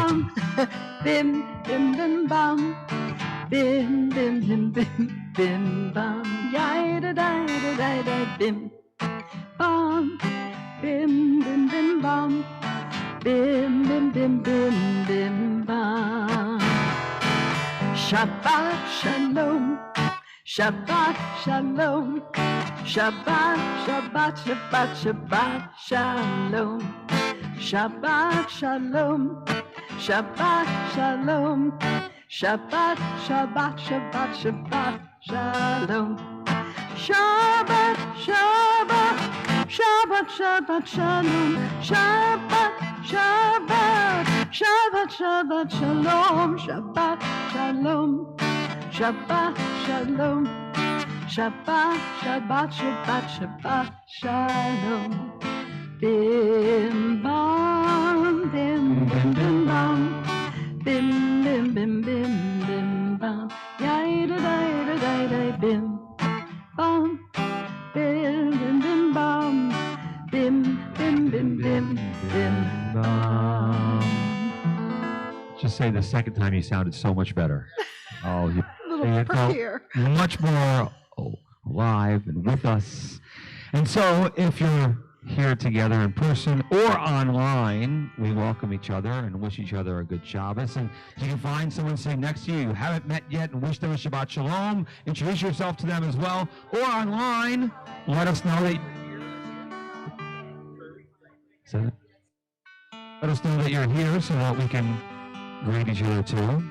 bam, bim, bim, bim, bam, bim, bim, bim, bim, bim, bam, yai da da da da da, bim, bam, bim, bim, bim, bam, bim, bim, bim, bim, bim, bam. Shabbat shalom, Shabbat shalom, Shabbat, Shabbat, Shabbat, Shabbat shalom, Shabbat shalom, Shabbat shalom, Shabbat, Shabbat, Shabbat, Shabbat shalom, Shabbat, Shabbat, Shabbat, Shabbat shalom, Shabbat, Shabbat, Shabbat, Shabbat shalom, Shabbat shalom, Shabbat shalom, Shabbat, Shabbat, Shabbat, Shabbat shalom, bim bam, bim bim bim bam, bim bim bim bim bim bam, yai da da da da da, bim bam, bim bim bim bam, bim bim bim bim bim bam. Just say the second time you sounded so much better. Oh, you Here. much more live and with us. And so if you're here together in person or online, we welcome each other and wish each other a good Shabbos. And you can find someone sitting next to you haven't met yet and wish them a Shabbat Shalom. Introduce yourself to them as well. Or online, let us know that you're here so that we can greet each other too.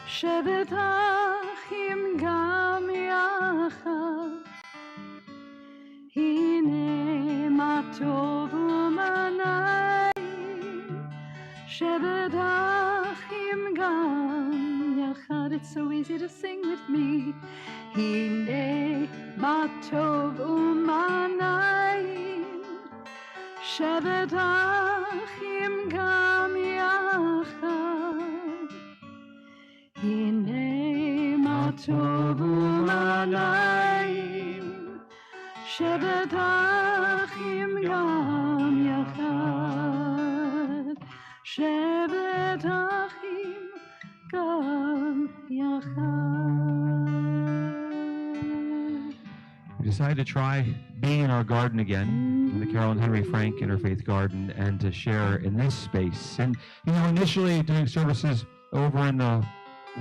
שבת אחים גם יחד, הנה מה טוב ומה נעים, שבת אחים גם יחד. It's so easy to sing with me. הנה מה טוב ומה נעים, שבת אחים גם יחד. הנה מה טוב ומה נעים, שבת אחים גם יחד, שבת אחים גם יחד. We decided to try being in our garden again, the Carolyn Henry Frank Interfaith Garden, and to share in this space. And, initially doing services over in the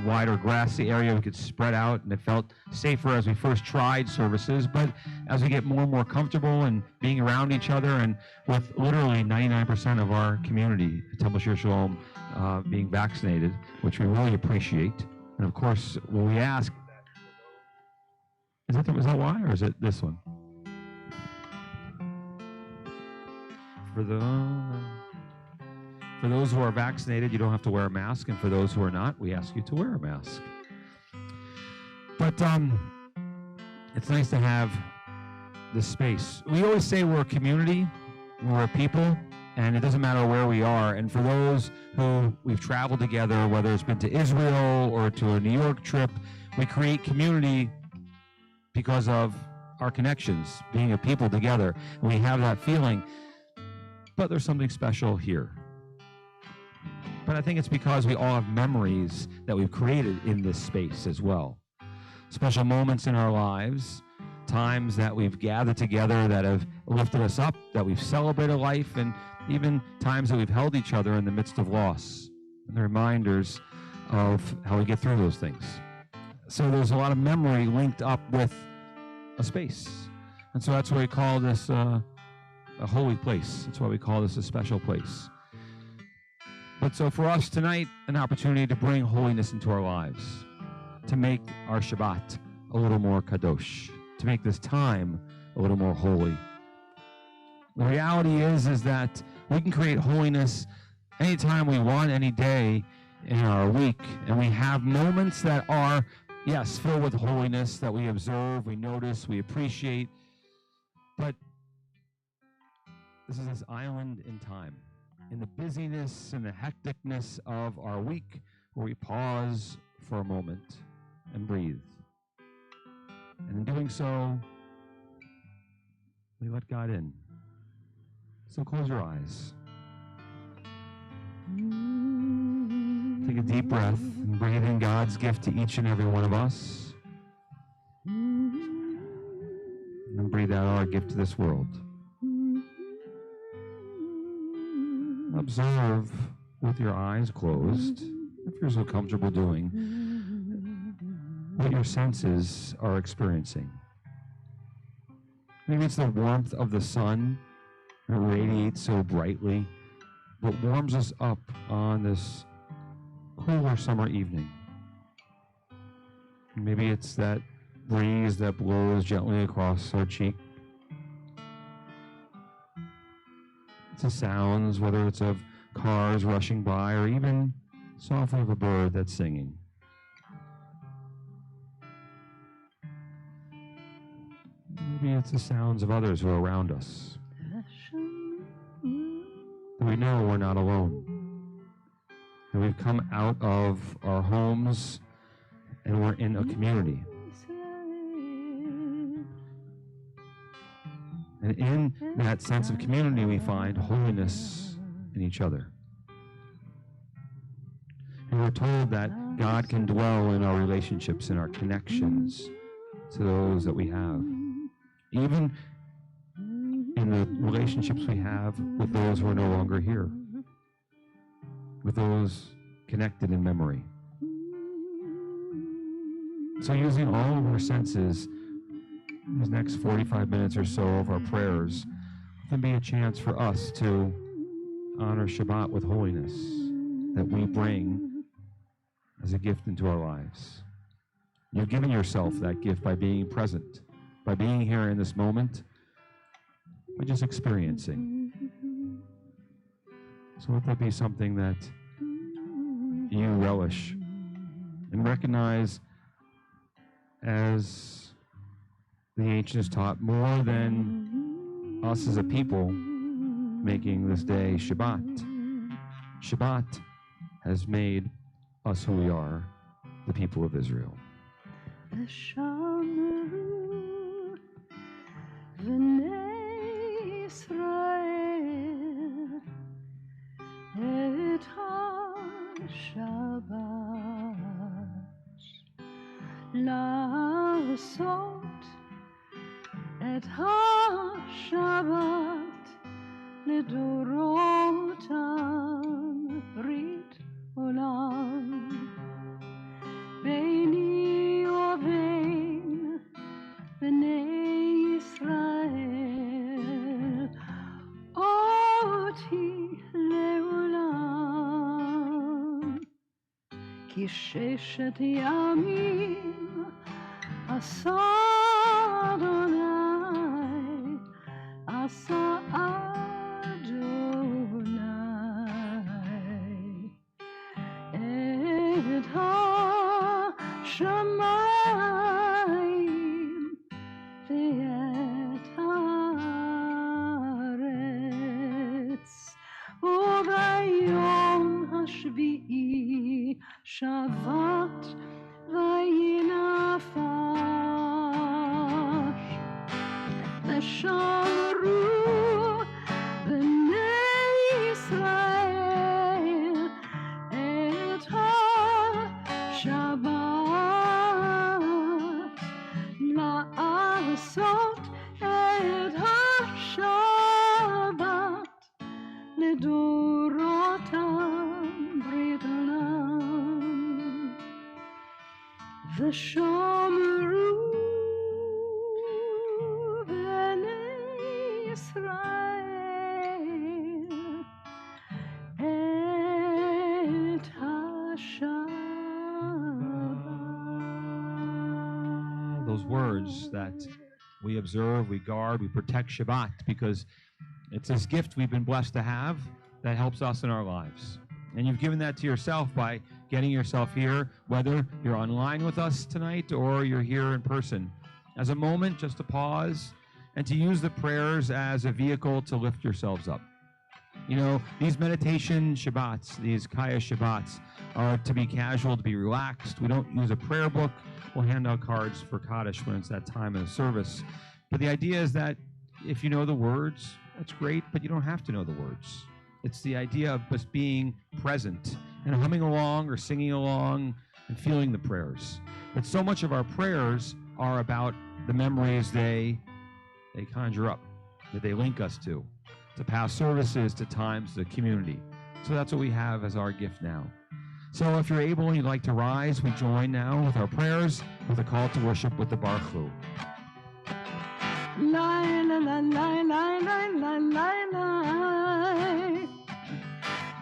wider grassy area, we could spread out, and it felt safer as we first tried services. But as we get more and more comfortable and being around each other, and with literally 99% of our community, Temple Shir Shalom, being vaccinated, which we really appreciate. And of course, when we ask, is that why, or is it this one? For those who are vaccinated, you don't have to wear a mask, and for those who are not, we ask you to wear a mask. But it's nice to have this space. We always say we're a community, we're a people, and it doesn't matter where we are. And for those who we've traveled together, whether it's been to Israel or to a New York trip, we create community because of our connections, being a people together. And we have that feeling. But there's something special here. But I think it's because we all have memories that we've created in this space as well. Special moments in our lives, times that we've gathered together that have lifted us up, that we've celebrated life, and even times that we've held each other in the midst of loss. And the reminders of how we get through those things. So there's a lot of memory linked up with a space. And so that's why we call this a holy place. That's why we call this a special place. But so for us tonight, an opportunity to bring holiness into our lives, to make our Shabbat a little more kadosh, to make this time a little more holy. The reality is that we can create holiness anytime we want, any day in our week. And we have moments that are, yes, filled with holiness that we observe, we notice, we appreciate. But this is this island in time, in the busyness and the hecticness of our week, where we pause for a moment and breathe. And in doing so, we let God in. So close your eyes. Take a deep breath and breathe in God's gift to each and every one of us. And breathe out our gift to this world. Observe with your eyes closed, if you're so comfortable doing, what your senses are experiencing. Maybe it's the warmth of the sun that radiates so brightly, that warms us up on this cooler summer evening. Maybe it's that breeze that blows gently across our cheek. It's the sounds, whether it's of cars rushing by or even softly of a bird that's singing. Maybe it's the sounds of others who are around us. That we know we're not alone. That we've come out of our homes and we're in a community. And in that sense of community, we find holiness in each other. And we're told that God can dwell in our relationships and our connections to those that we have. Even in the relationships we have with those who are no longer here. With those connected in memory. So using all of our senses, these next 45 minutes or so of our prayers can be a chance for us to honor Shabbat with holiness that we bring as a gift into our lives. You're giving yourself that gift by being present, by being here in this moment, by just experiencing. So let that be something that you relish and recognize as the ancients taught, more than us as a people making this day Shabbat. Shabbat has made us who we are, the people of Israel. את השבת לדורותם ברית עולם ביני ובין בני ישראל אותי לעולם כי ששת ימים עשה אדוני עשה אדוני את השמיים ואת הארץ וביום השביעי שבת וינפש ושמרו בני ישראל את השבת לעשות את השבת לדורותם ברית עולם ושמרו those words that we observe, we guard, we protect Shabbat, because it's this gift we've been blessed to have that helps us in our lives. And you've given that to yourself by getting yourself here, whether you're online with us tonight or you're here in person, as a moment just to pause and to use the prayers as a vehicle to lift yourselves up. You know, these meditation Shabbats, these Kaya Shabbats, are to be casual, to be relaxed. We don't use a prayer book. We'll hand out cards for Kaddish when it's that time of the service. But the idea is that if you know the words, that's great, but you don't have to know the words. It's the idea of just being present and humming along or singing along and feeling the prayers. But so much of our prayers are about the memories they conjure up, that they link us to past services, to times, to community. So that's what we have as our gift now. So if you're able and you'd like to rise, we join now with our prayers with a call to worship with the Baruch Hu. La la la la la la la la la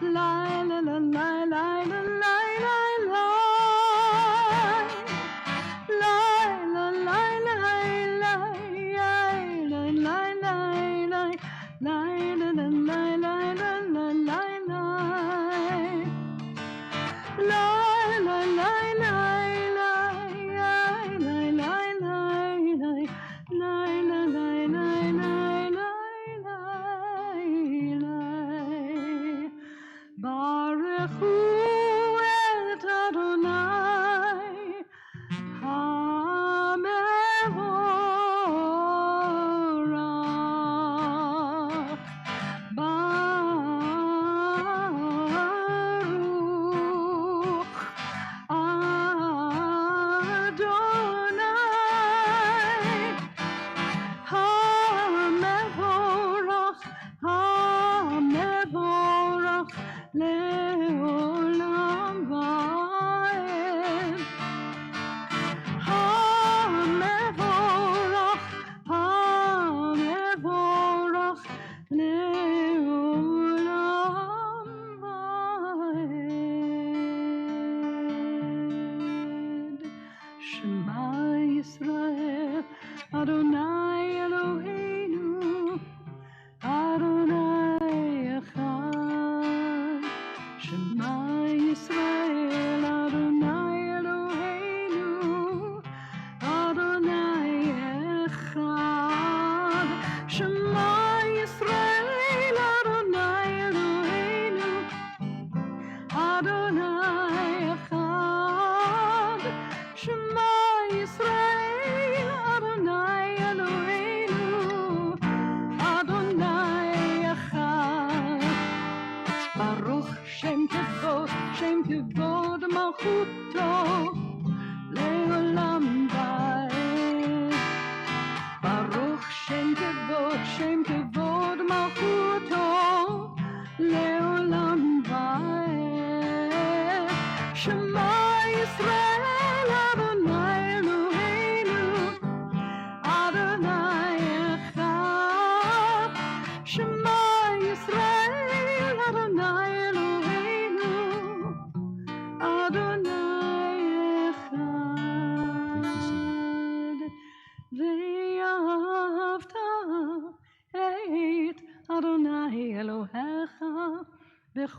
la la la la la la la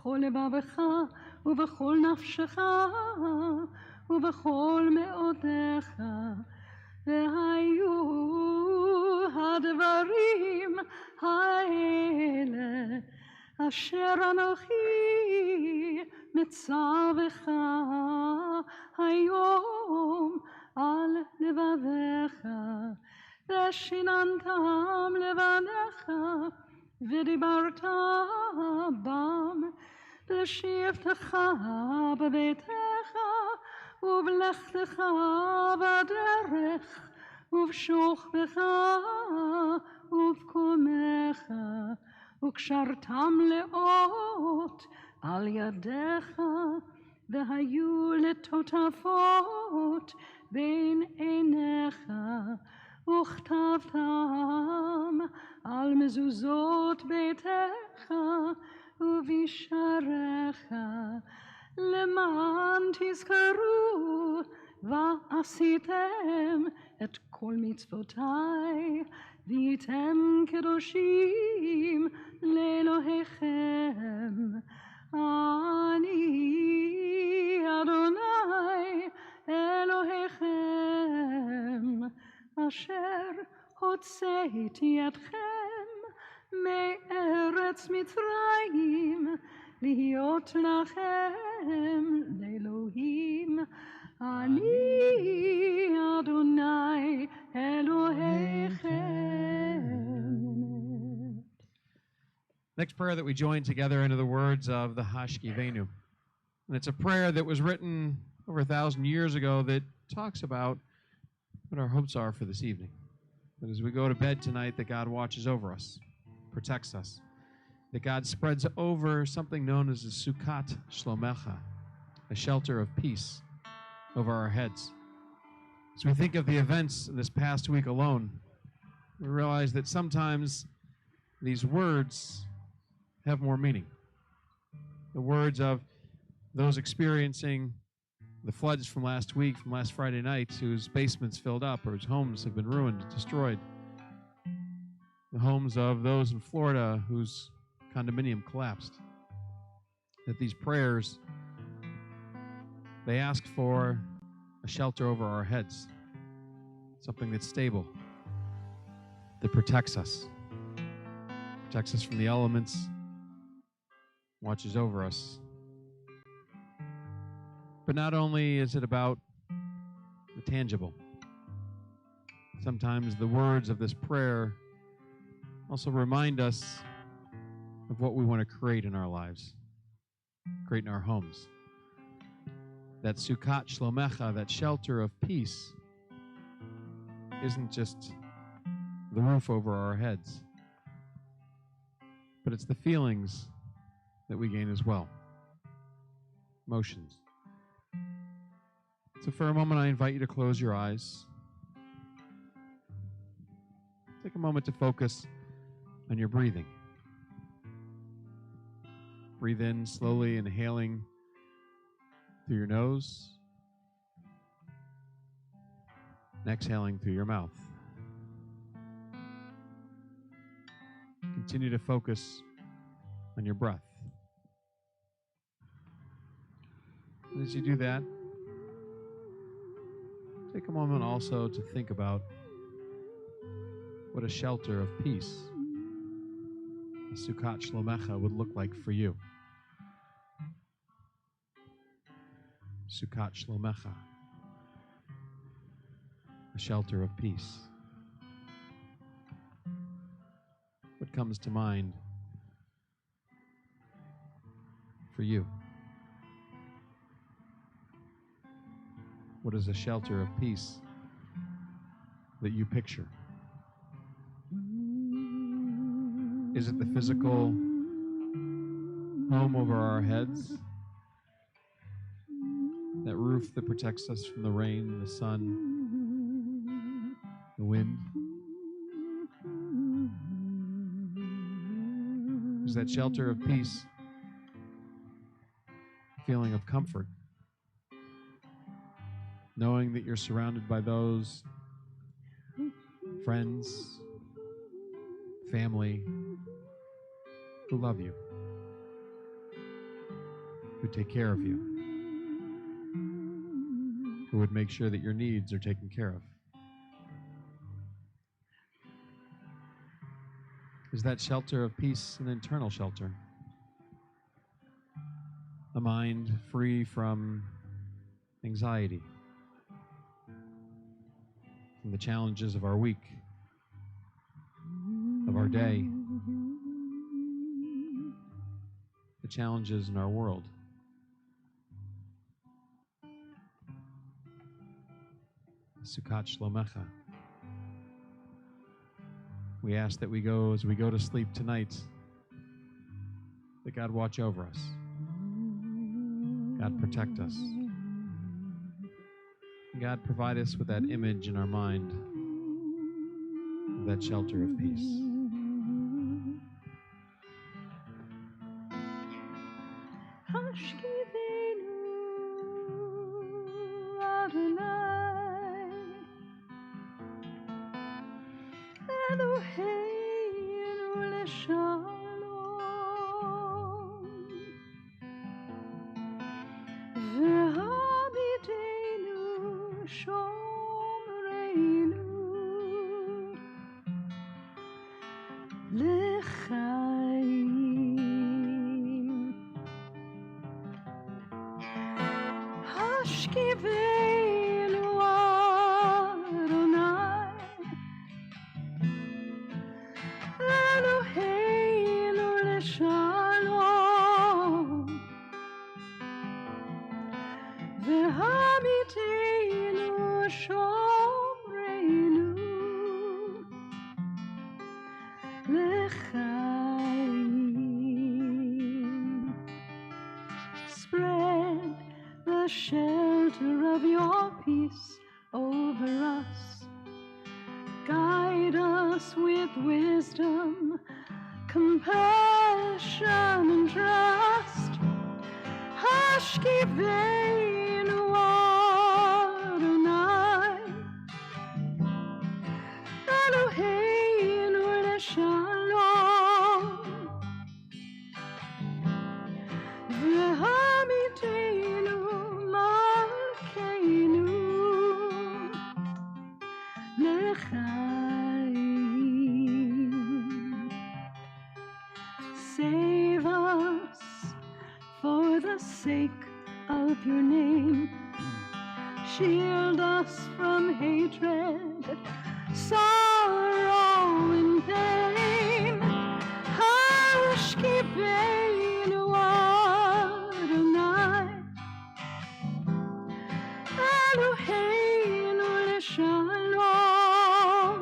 בכל לבבך ובכל נפשך ובכל מאודיך והיו הדברים האלה אשר אנוכי מצווך היום על לבביך ושיננתם לבניך ודיברת בם בשבתך בביתך ובלכתך בדרך ובשוכבך ובקומך וקשרתם לאות על ידיך והיו לטוטפות בין עיניך וכתבתם על מזוזות ביתך ובשעריך למען תזכרו ועשיתם את כל מצוותיי והייתם קדושים לאלוהיכם אני אדוני אלוהיכם אשר הוצאתי אתכם מארץ מצרים, להיות לכם לאלוהים. אני אדוני אלוהיכם. Next prayer that we join together into the words of the Hashkivenu. And it's a prayer that was written over 1,000 years ago that talks about what our hopes are for this evening. That as we go to bed tonight, that God watches over us, protects us, that God spreads over something known as a Sukkot Shlomecha, a shelter of peace over our heads. As we think of the events of this past week alone, we realize that sometimes these words have more meaning. The words of those experiencing the floods from last week, from last Friday night, whose basements filled up or whose homes have been ruined, destroyed. The homes of those in Florida whose condominium collapsed. That these prayers, they ask for a shelter over our heads, something that's stable, that protects us from the elements, watches over us. But not only is it about the tangible, sometimes the words of this prayer also remind us of what we want to create in our lives, create in our homes. That Sukkot Shlomecha, that shelter of peace, isn't just the roof over our heads, but it's the feelings that we gain as well, emotions. So for a moment, I invite you to close your eyes. Take a moment to focus on your breathing. Breathe in slowly, inhaling through your nose, and exhaling through your mouth. Continue to focus on your breath. And as you do that, take a moment also to think about what a shelter of peace, a Sukkot Shlomecha, would look like for you. Sukkot Shlomecha, a shelter of peace. What comes to mind for you? What is a shelter of peace that you picture? Is it the physical home over our heads? That roof that protects us from the rain, the sun, the wind? Is that shelter of peace, feeling of comfort, knowing that you're surrounded by those friends, family who love you, who take care of you, who would make sure that your needs are taken care of? Is that shelter of peace an internal shelter? A mind free from anxiety, from the challenges of our week, of our day, the challenges in our world. Sukkot Shlomecha. We ask that as we go to sleep tonight, that God watch over us. God protect us. God provide us with that image in our mind of that shelter of peace. לחיים. השכיבנו אדוני, אלוהינו לשלום, והמיתנו שומרנו לחיים. Spread the shelter of your peace over us. Guide us with wisdom, compassion, and trust. Hashkivenu Adonai, Eloheinu leshalom, v'hamitenu malkeinu l'chaim. Save us for the sake of your name. Shield us from hatred, sorrow, and pain. Hashkivenu Adonai, Eloheinu leshalom,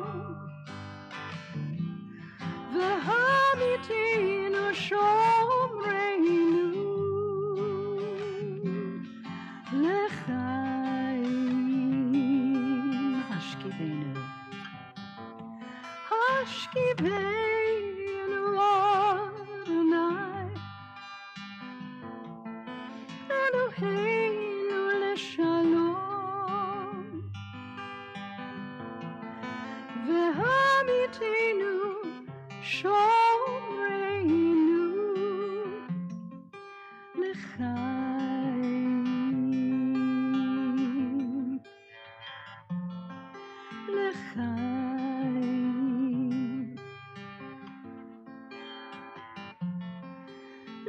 v'hamitenu shomreinu l'chaim. Hashkivenu, Hashkivenu Adonai, Eloheinu leshalom, v'hamitenu shomreinu l'chaim, l'chaim,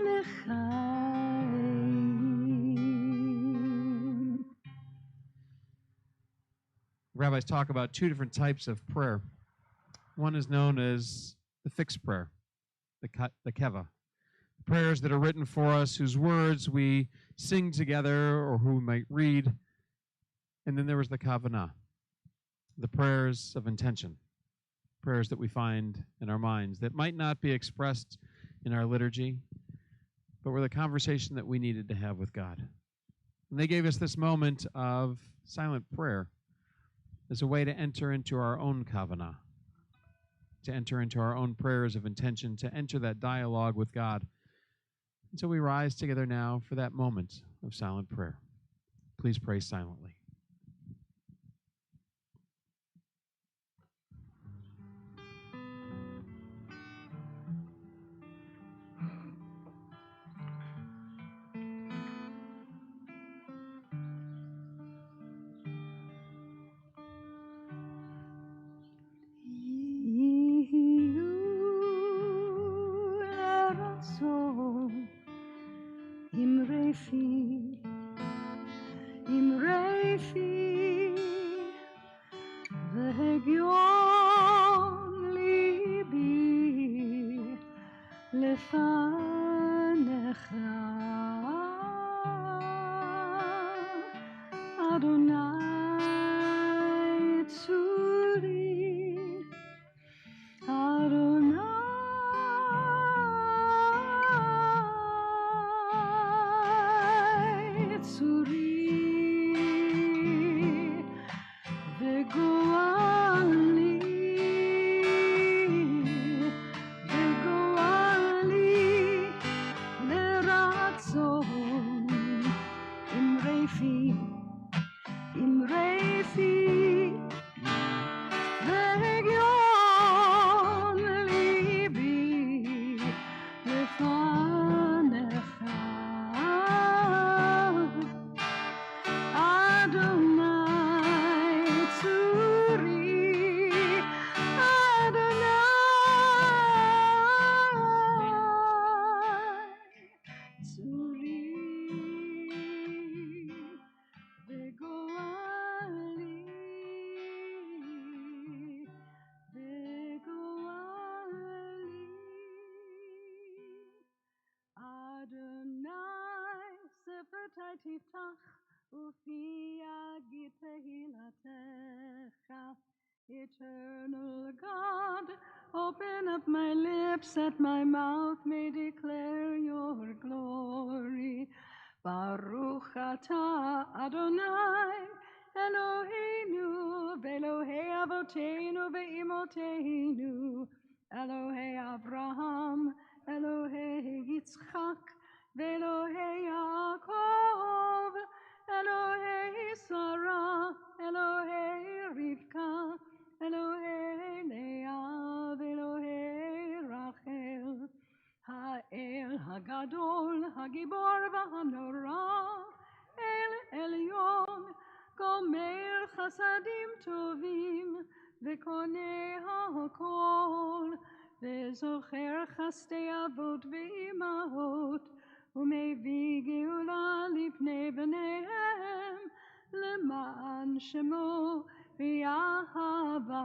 l'chaim. Rabbis talk about two different types of prayer. One is known as the fixed prayer, the keva. Prayers that are written for us, whose words we sing together or who we might read. And then there was the kavanah, the prayers of intention, prayers that we find in our minds that might not be expressed in our liturgy, but were the conversation that we needed to have with God. And they gave us this moment of silent prayer as a way to enter into our own kavanah, to enter into our own prayers of intention, to enter that dialogue with God. And so we rise together now for that moment of silent prayer. Please pray silently. Go tiftach ufi yagid tehilatecha. Eternal God, open up my lips that my mouth may declare your glory. Baruch atah Adonai, Eloheinu, Ve'Elohei Avoteinu ve'Imoteinu, Elohei Abraham, Elohei Yitzchak, Ve'Elohei Yaakov, Elohei Sarah, Elohei Rivka, Elohei Leah, Elohei Rachel, Ha'el Hagadol, Hagibor v'Hanora, El Elyon, Gomer Chasadim Tovim, V'Konei HaKol, V'Zocher Chastei Avot v'Imahot, U'Mevii Geula Lifnei B'neihem, Leman Shemo v'Yahava,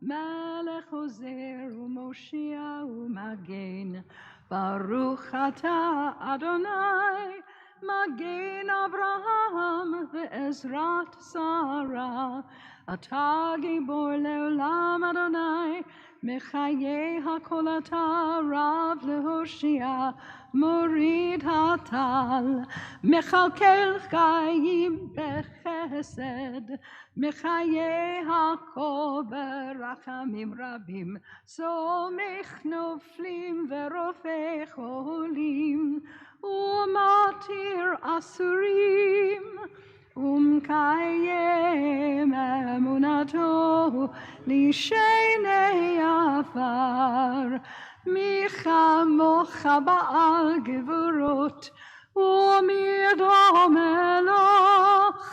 Melech Ozer u'Moshia u'Magen. Baruch atah Adonai, Magen Avraham ve'ezrat Sarah. Atah Gibor le'olam Adonai, Mechayei hakol atah Rav lehoshia, Morid hatal, Mechalkel chayim bechesed, Mechayei hakol berachamim rabim, Somech noflim verofei cholim, Umatir asurim, Umkayem emunato lishenei afar, Micha mocha ba'al gevurot, Umidom eloch,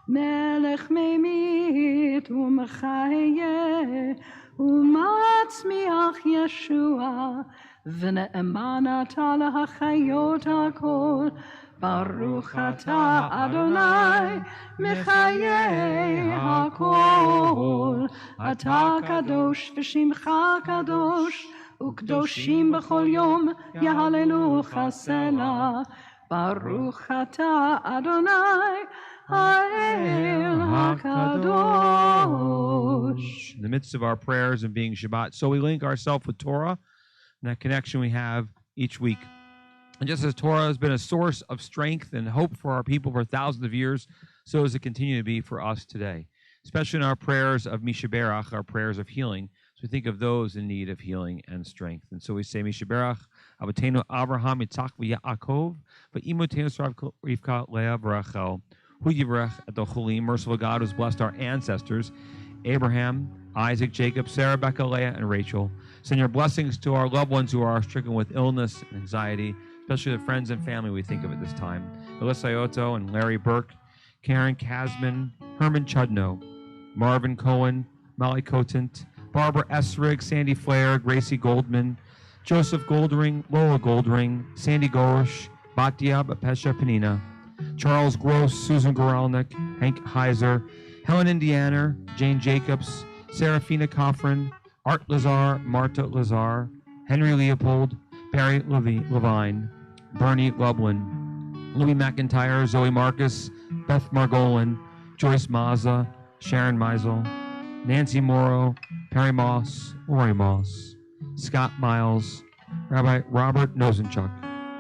Melech memit umchaye, Umatzmiach Yeshua, V'ne'eman atah lahachayot hakol, Baruch atah Adonai, Mechayei hakol. Atah kadosh v'shimcha kadosh, U'kdoshim b'chol yom yahalelucha selah. Baruch atah Adonai, Ha'el HaKadosh. In the midst of our prayers and being Shabbat, so we link ourselves with Torah and that connection we have each week. And just as Torah has been a source of strength and hope for our people for thousands of years, so does it continue to be for us today, especially in our prayers of Mishaberach, our prayers of healing. So we think of those in need of healing and strength. And so we say, Mishaberach, Avotenu Avraham, Yitzchak, v'Yaakov, v'Imotenu Rivka, Leah, v'Rachel, Hu Yivrech Adocholim, merciful God, who has blessed our ancestors, Abraham, Isaac, Jacob, Sarah, Becca, Leah, and Rachel. Send your blessings to our loved ones who are stricken with illness and anxiety, especially the friends and family we think of at this time. Alyssa Ioto and Larry Burke, Karen Kasman, Herman Chudno, Marvin Cohen, Molly Cotant, Barbara Esrig, Sandy Flair, Gracie Goldman, Joseph Goldring, Lola Goldring, Sandy Gorish, Batia Pesha Panina, Charles Gross, Susan Goralnik, Hank Heiser, Helen Indiana, Jane Jacobs, Serafina Coffrin, Art Lazar, Marta Lazar, Henry Leopold, Barry Levine, Bernie Lublin, Louis McIntyre, Zoe Marcus, Beth Margolin, Joyce Mazza, Sharon Meisel, Nancy Morrow, Perry Moss, Rory Moss, Scott Miles, Rabbi Robert Nosenchuk,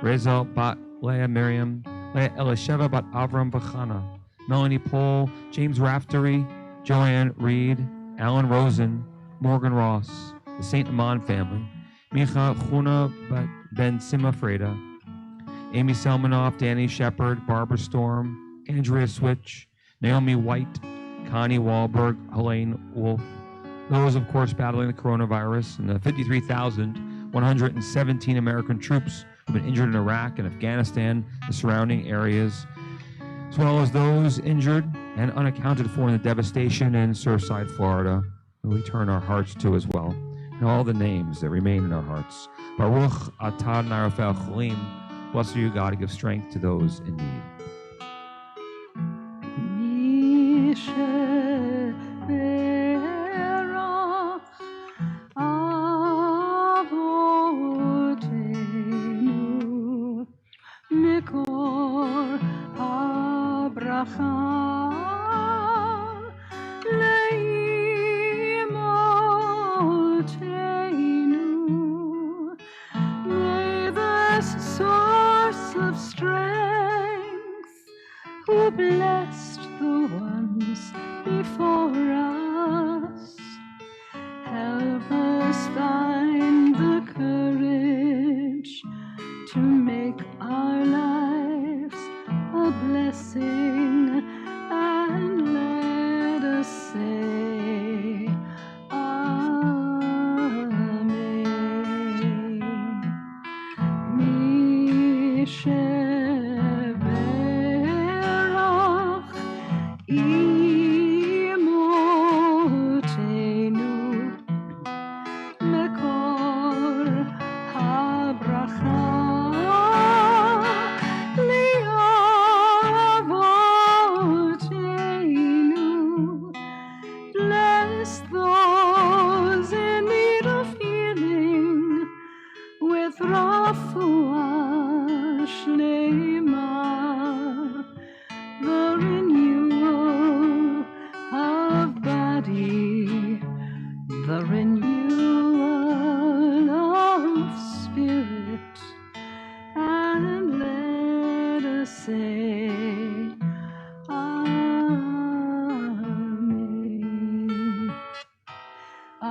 Rezel Bat Leah Miriam, Leah Elisheva Bat Avram Vachana, Melanie Pohl, James Raftery, Joanne Reed, Alan Rosen, Morgan Ross, the St. Amman family, Micha Chuna Ben Sima Freda, Amy Selmanoff, Danny Shepard, Barbara Storm, Andrea Switch, Naomi White, Connie Wahlberg, Helene Wolf. Those, of course, battling the coronavirus, and the 53,117 American troops who have been injured in Iraq and Afghanistan, the surrounding areas, as well as those injured and unaccounted for in the devastation in Surfside, Florida, who we turn our hearts to as well, and all the names that remain in our hearts. Baruch atah Narofel Cholim. Blessed are you, God, to give strength to those in need. Avotenu mikor find the courage to make our lives a blessing, and let us say Amen. Mi sheberach imotenu mekor habracha liavotenu. Bless those in need of healing with refuah shlema, the renewal of body, the renewal of spirit, and let us say Amen.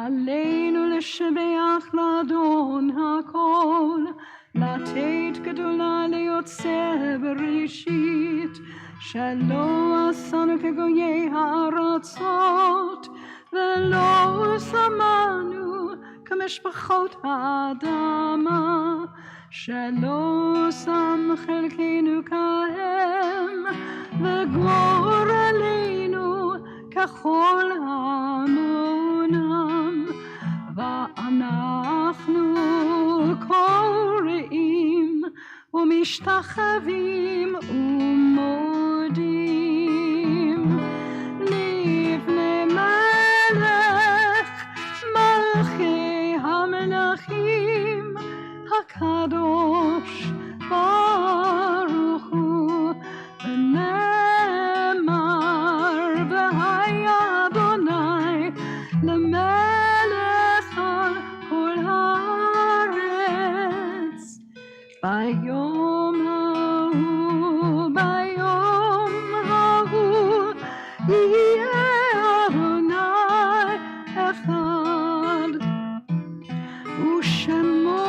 Aleinu l'shebeach l'adon hakol, לתת גדולה ליוצא בראשית, שלא עשנו כגויי הארצות, ולא שמנו כמשפחות האדמה, שלא שם חלקנו כהם, וגורלנו ככל המונם, ואנחנו קוראים ומשתחווים ומודים לפני מלך מלכי המלכים הקדוש ברוך הוא, ונאמר והיה אדוני למלך על כל הארץ. ביום ההוא יהיה אדוני אחד, ושמו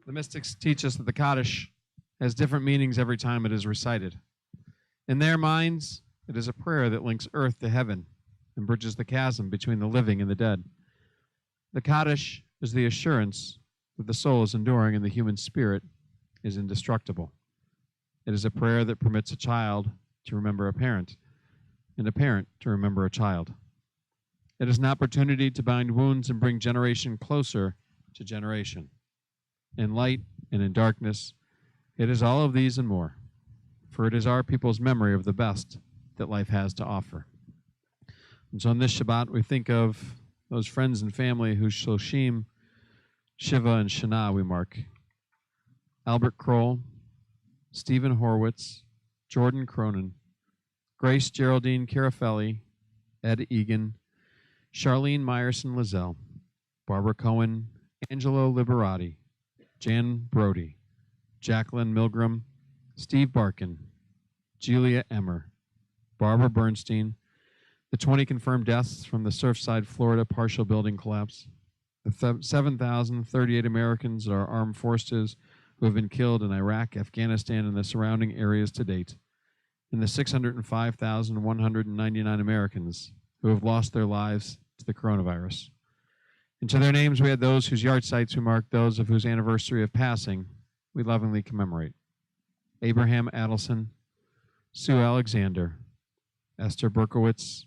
The mystics teach us that the Kaddish has different meanings every time it is recited. In their minds, it is a prayer that links earth to heaven and bridges the chasm between the living and the dead. The Kaddish is the assurance that the soul is enduring and the human spirit is indestructible. It is a prayer that permits a child to remember a parent and a parent to remember a child. It is an opportunity to bind wounds and bring generation closer to generation. In light and in darkness, it is all of these and more, for it is our people's memory of the best that life has to offer. And so on this Shabbat, we think of those friends and family whose Shoshim, Shiva, and Shana we mark. Albert Kroll, Stephen Horwitz, Jordan Cronin, Grace Geraldine Carafelli, Ed Egan, Charlene Meyerson Lizelle, Barbara Cohen, Angelo Liberati, Jan Brody, Jacqueline Milgram, Steve Barkin, Julia Emmer, Barbara Bernstein, the 20 confirmed deaths from the Surfside, Florida partial building collapse, the 7,038 Americans of our armed forces who have been killed in Iraq, Afghanistan, and the surrounding areas to date, and the 605,199 Americans who have lost their lives to the coronavirus. And to their names we add those whose yahrzeits we mark, those of whose anniversary of passing we lovingly commemorate. Abraham Adelson, Sue Alexander, Esther Berkowitz,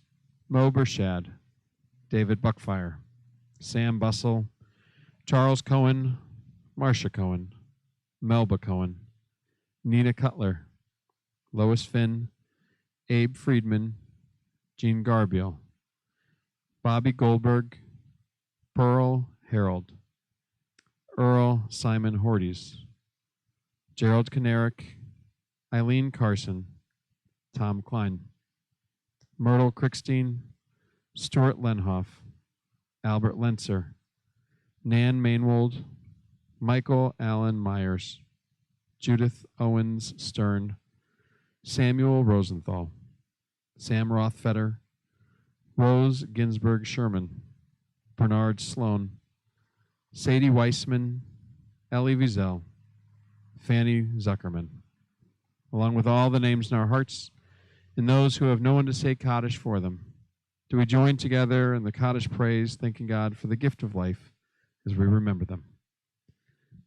Mo Bershad, David Buckfire, Sam Bussell, Charles Cohen, Marcia Cohen, Melba Cohen, Nina Cutler, Lois Finn, Abe Friedman, Jean Garbiel, Bobby Goldberg, Pearl Harold, Earl Simon Horties, Gerald Kanarick, Eileen Carson, Tom Klein, Myrtle Crickstein, Stuart Lenhoff, Albert Lenzer, Nan Mainwold, Michael Allen Myers, Judith Owens Stern, Samuel Rosenthal, Sam Rothfeder, Rose Ginsburg Sherman, Bernard Sloan, Sadie Weissman, Ellie Wiesel, Fanny Zuckerman, along with all the names in our hearts and those who have no one to say Kaddish for them. Do we join together in the Kaddish praise, thanking God for the gift of life as we remember them?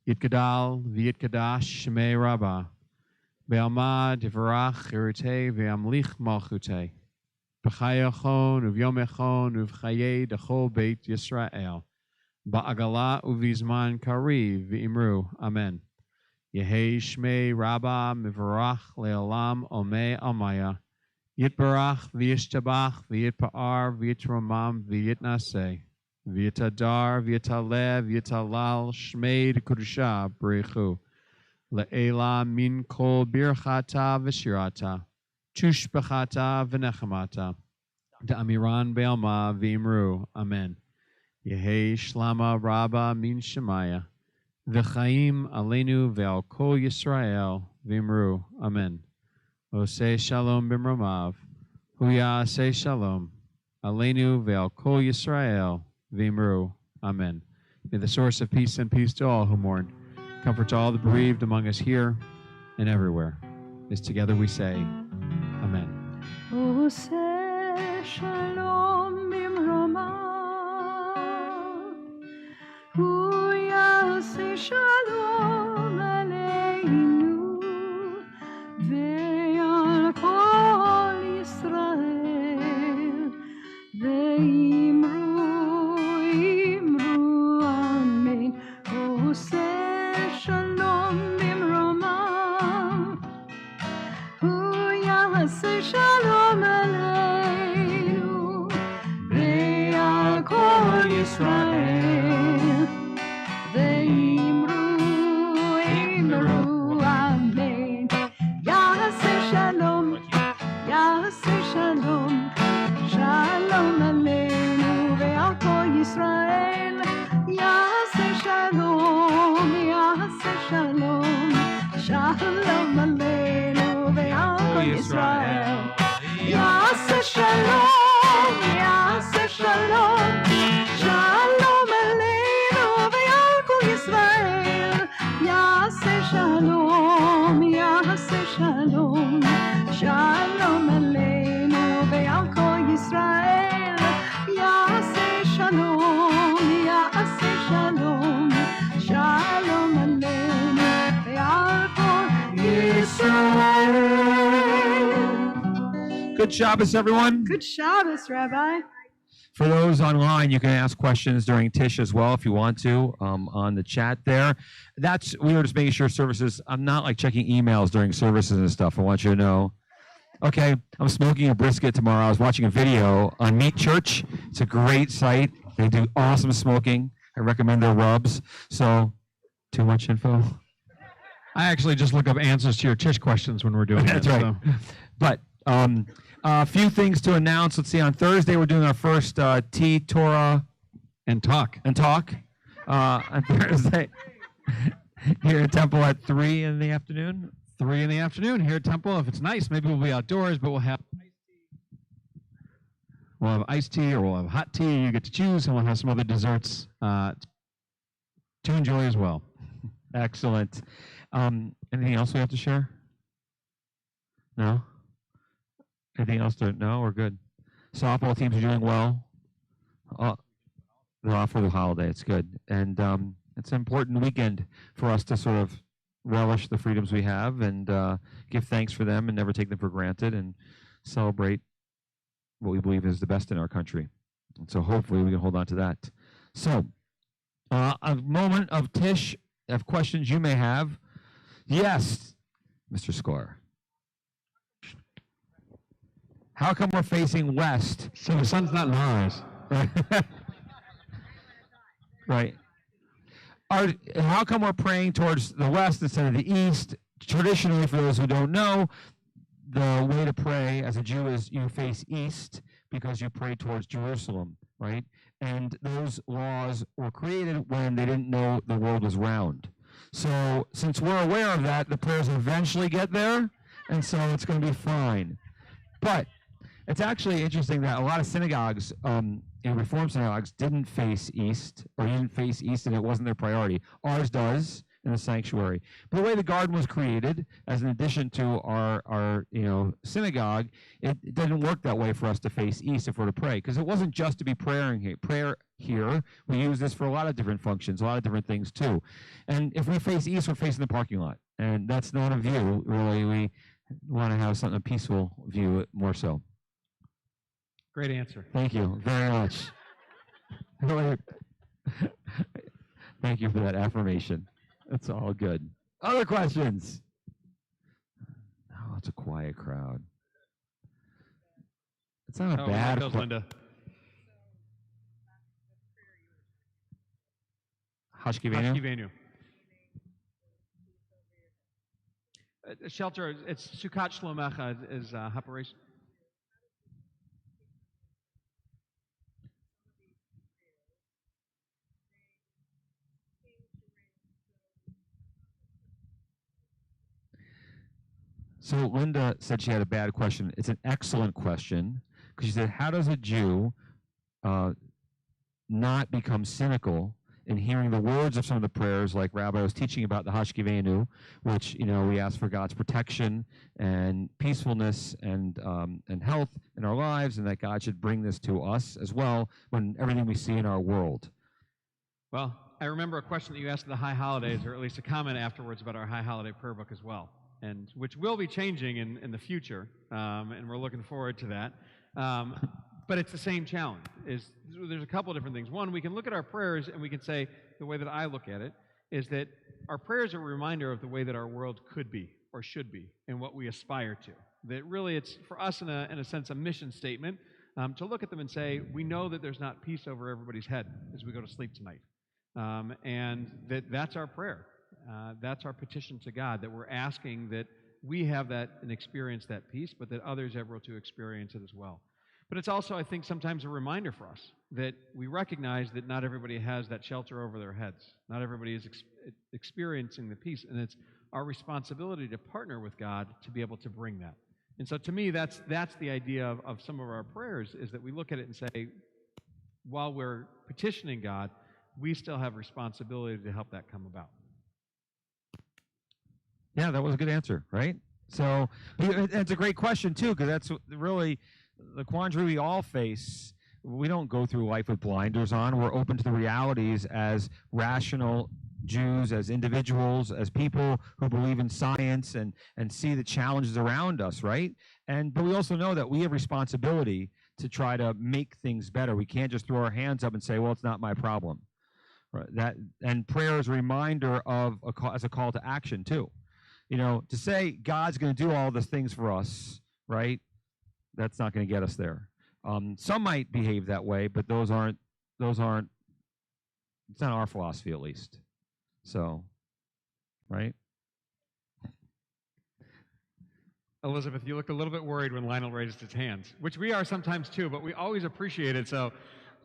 Yitgadal v'yitgadash shemei Rabbah, ve'alma divarach irutei ve'amlich malchutei, b'chayachon uvyom echon uv'chayei dachol beit Yisrael, ba'agala uvizman kari v'imru, amen. Yehei shmei Rabbah mivarach le'olam omei amaya, yitbarach v'yishtabach v'yitpa'ar v'yitramam v'yitnaseh, v'yitadar v'yitaleh v'yitalal shmei d'kudusha b'rechu, le'ela min kol birchata v'shirata, tushbachata v'nechamata, da'amiran be'alma v'imru, amen. Yehei shlama Rabbah min shemaya, v'chaim aleinu ve'al kol Yisrael v'imru, amen. Oseh shalom b'mromav, huya aseh shalom, aleinu ve'al kol Yisrael v'imru, amen. May the source of peace send peace to all who mourn, comfort to all the bereaved among us here and everywhere. As together we say, amen. Oseh shalom b'mromav, hu yaseh shalom aleinu ve'al kol Yisrael ve'imru amen. Oseh shalom b'mromav, hu yaseh shalom aleinu ve'al kol Yisrael ve'imru amen. Yaseh shalom, yaseh shalom, shalom aleinu ve'al kol Yisrael. Yaseh shalom, yaseh shalom, shalom aleinu ve'al kol Yisrael. Yaseh shalom, yaseh shalom, shalom aleinu ve'al kol Yisrael. Yaseh shalom, yaseh shalom, shalom aleinu ve'al kol Yisrael. Yaseh shalom, yaseh shalom, shalom aleinu ve'al kol Yisrael. Good Shabbos, everyone. Good Shabbos, Rabbi. For those online, you can ask questions during Tish as well if you want to on the chat there. We were just making sure services. I'm not like checking emails during services and stuff. I want you to know. Okay, I'm smoking a brisket tomorrow. I was watching a video on Meat Church. It's a great site. They do awesome smoking. I recommend their rubs. So, too much info. I actually just look up answers to your Tish questions when we're doing That's it. right. So. But a few things to announce. Let's see. On Thursday, we're doing our first Tea, Torah, And talk. on Thursday here at Temple at 3 in the afternoon. 3 in the afternoon here at Temple. If it's nice, maybe we'll be outdoors, but we'll have iced tea or we'll have hot tea. You get to choose, and we'll have some other desserts to enjoy as well. Excellent. Anything else we have to share? No? Anything else to know? We're good. Softball teams are doing well. They're off for the holiday. It's good. And it's an important weekend for us to sort of relish the freedoms we have and give thanks for them and never take them for granted and celebrate what we believe is the best in our country. And so hopefully we can hold on to that. So a moment of Tish, of questions you may have. Yes, Mr. Score. How come we're facing west? So the sun's not in our eyes. Right. How come we're praying towards the west instead of the east? Traditionally, for those who don't know, the way to pray as a Jew is you face east because you pray towards Jerusalem, right? And those laws were created when they didn't know the world was round. So since we're aware of that, the prayers eventually get there, and so it's going to be fine. But it's actually interesting that a lot of synagogues, Reform synagogues, didn't face east, or didn't face east, and it wasn't their priority. Ours does in the sanctuary. But the way the garden was created, as an addition to our synagogue, it didn't work that way for us to face east if we're to pray, because it wasn't just to be prayer here. We use this for a lot of different functions, a lot of different things too. And if we face east, we're facing the parking lot, and that's not a view, really. We want to have something, a peaceful view more so. Great answer. Thank you very much. Thank you for that affirmation. That's all good. Other questions? Oh, it's a quiet crowd. It's not a bad question. Linda. Hashkivenu? Shelter, it's Sukkot Shlomecha is operation. So Linda said she had a bad question. It's an excellent question, because she said, how does a Jew not become cynical in hearing the words of some of the prayers, like Rabbi was teaching about the Hashkivenu, which, we ask for God's protection and peacefulness and health in our lives, and that God should bring this to us as well when everything we see in our world. Well, I remember a question that you asked at the High Holidays, or at least a comment afterwards about our High Holiday prayer book as well, and which will be changing in the future, and we're looking forward to that. But it's the same challenge. There's a couple of different things. One, we can look at our prayers and we can say, the way that I look at it, is that our prayers are a reminder of the way that our world could be or should be and what we aspire to. That really it's, for us, in a sense, a mission statement, to look at them and say, we know that there's not peace over everybody's head as we go to sleep tonight. And that's our prayer. That's our petition to God, that we're asking that we have that and experience that peace, but that others are able to experience it as well. But it's also, I think, sometimes a reminder for us that we recognize that not everybody has that shelter over their heads. Not everybody is experiencing the peace, and it's our responsibility to partner with God to be able to bring that. And so to me, that's the idea of some of our prayers, is that we look at it and say, while we're petitioning God, we still have responsibility to help that come about. Yeah, that was a good answer, right? So it's a great question, too, because that's really the quandary we all face. We don't go through life with blinders on. We're open to the realities as rational Jews, as individuals, as people who believe in science and see the challenges around us, right? But we also know that we have responsibility to try to make things better. We can't just throw our hands up and say, well, it's not my problem. Right? And prayer is a reminder of as a call to action, too. To say God's going to do all these things for us, right? That's not going to get us there. Some might behave that way, but those aren't. It's not our philosophy, at least. So, right? Elizabeth, you looked a little bit worried when Lionel raised his hands, which we are sometimes too, but we always appreciate it. So,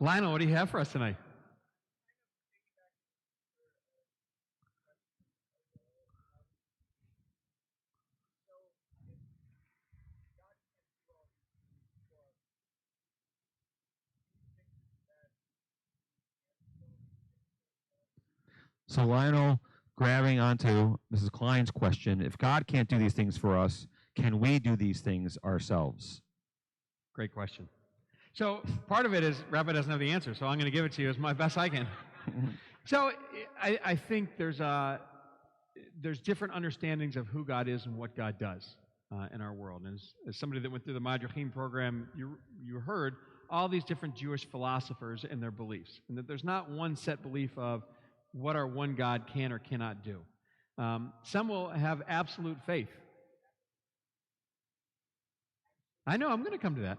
Lionel, what do you have for us tonight? So Lionel, grabbing onto Mrs. Klein's question, if God can't do these things for us, can we do these things ourselves? Great question. So part of it is Rabbi doesn't have the answer, so I'm going to give it to you as my best I can. So I think there's different understandings of who God is and what God does in our world. And as somebody that went through the Madrachim program, you heard all these different Jewish philosophers and their beliefs, and that there's not one set belief of what our one God can or cannot do. Some will have absolute faith. I know, I'm going to come to that.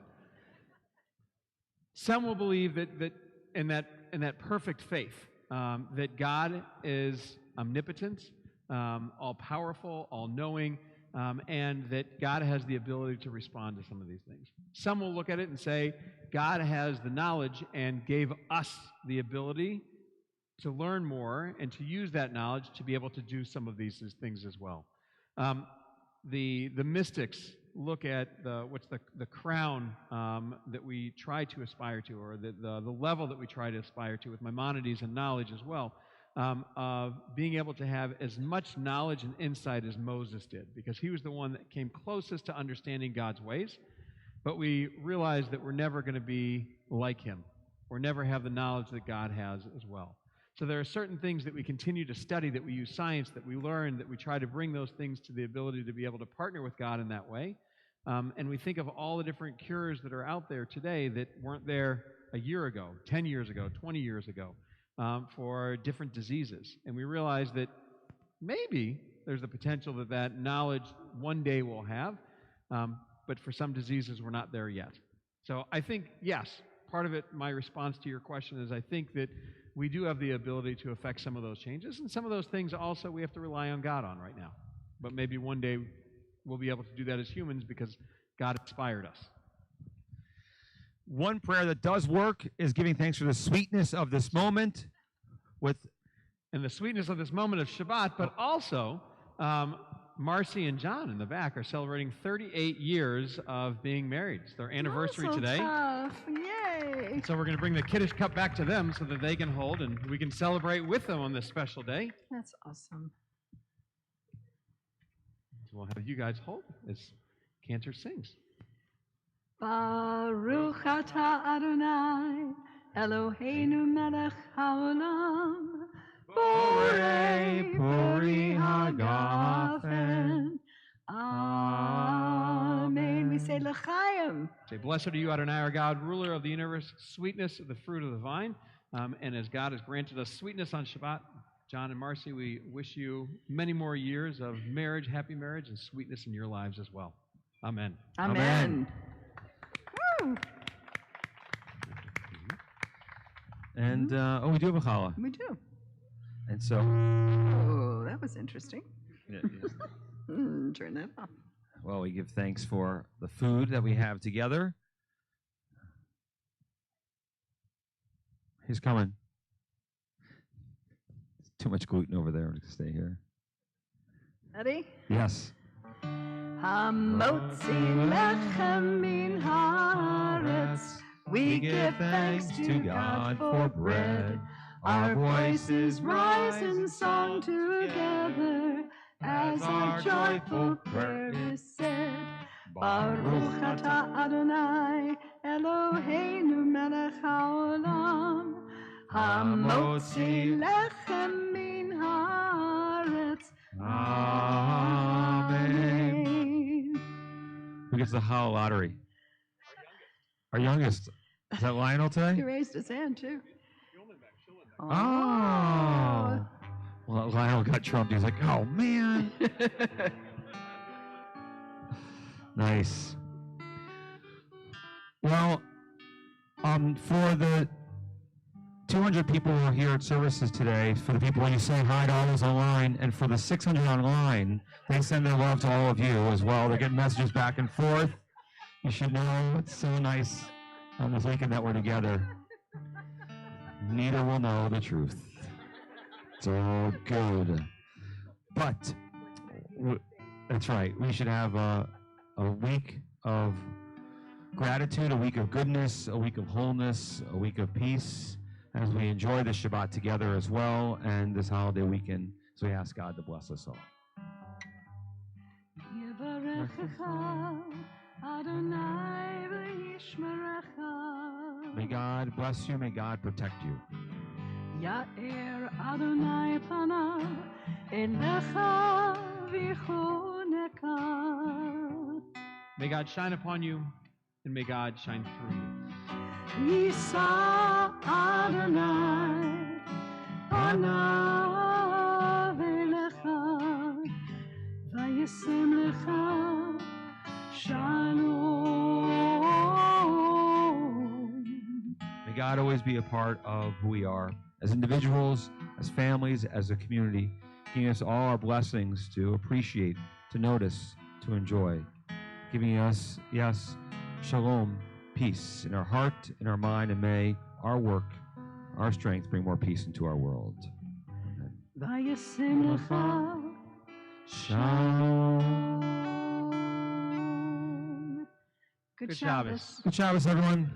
Some will believe that in that perfect faith, that God is omnipotent, all-powerful, all-knowing, and that God has the ability to respond to some of these things. Some will look at it and say, God has the knowledge and gave us the ability to learn more and to use that knowledge to be able to do some of these things as well. The mystics look at the crown that we try to aspire to, or the level that we try to aspire to with Maimonides and knowledge as well, of being able to have as much knowledge and insight as Moses did, because he was the one that came closest to understanding God's ways. But we realize that we're never going to be like him, or never have the knowledge that God has as well. So there are certain things that we continue to study, that we use science, that we learn, that we try to bring those things to the ability to be able to partner with God in that way. And we think of all the different cures that are out there today that weren't there a year ago, 10 years ago, 20 years ago, for different diseases. And we realize that maybe there's the potential that that knowledge one day we'll have, but for some diseases we're not there yet. So I think, yes, part of it, my response to your question is I think that we do have the ability to affect some of those changes, and some of those things also we have to rely on God on right now. But maybe one day we'll be able to do that as humans because God inspired us. One prayer that does work is giving thanks for the sweetness of this moment and the sweetness of this moment of Shabbat, but also Marcy and John in the back are celebrating 38 years of being married. It's their anniversary today. Tough. Yay! So we're going to bring the Kiddush cup back to them so that they can hold and we can celebrate with them on this special day. That's awesome. So we'll have you guys hold as Cantor sings. Baruch atah Adonai Eloheinu melech haolam borei pori hagafen. Amen. We say l'chaim. Say, blessed are you, Adonai, our God, ruler of the universe, sweetness of the fruit of the vine. And as God has granted us sweetness on Shabbat, John and Marcy, we wish you many more years of marriage, happy marriage, and sweetness in your lives as well. Amen. Amen. Woo. And, we do have a challah. We do. And so... Oh, that was interesting. Yeah. Turn that off. Well, we give thanks for the food that we have together. He's coming. Too much gluten over there to stay here. Ready? Yes. Hamotzi lechem min haaretz. We give thanks to God for bread. Our voices rise in song together as our joyful prayer is said. Baruch atah Adonai Eloheinu melech haolam hamotzi lechem min haaretz. Amen. Who gets the Howell lottery? Our youngest. Is that Lionel He today? raised his hand too. Oh. Well, Lionel got trumped. He's like, oh, man. Nice. Well, for the 200 people who are here at services today, for the people when you say hi to all those online, and for the 600 online, they send their love to all of you as well. They're getting messages back and forth. You should know it's so nice on this weekend that we're together. Neither will know the truth. It's all good. But, that's right, we should have a week of gratitude, a week of goodness, a week of wholeness, a week of peace, as we enjoy the Shabbat together as well, and this holiday weekend. So we ask God to bless us all. May God bless you. May God protect you. Ya'er Adonai panav elecha v'choneka. May God shine upon you, and may God shine through you. Yisa Adonai panav elecha v'yasem lecha shalom. May God always be a part of who we are as individuals, as families, as a community, giving us all our blessings to appreciate, to notice, to enjoy, giving us, yes, shalom, peace in our heart, in our mind, and may our work, our strength bring more peace into our world. Amen. Vayasimcha. Shalom. Good Shabbos. Shabbos. Good Shabbos, everyone.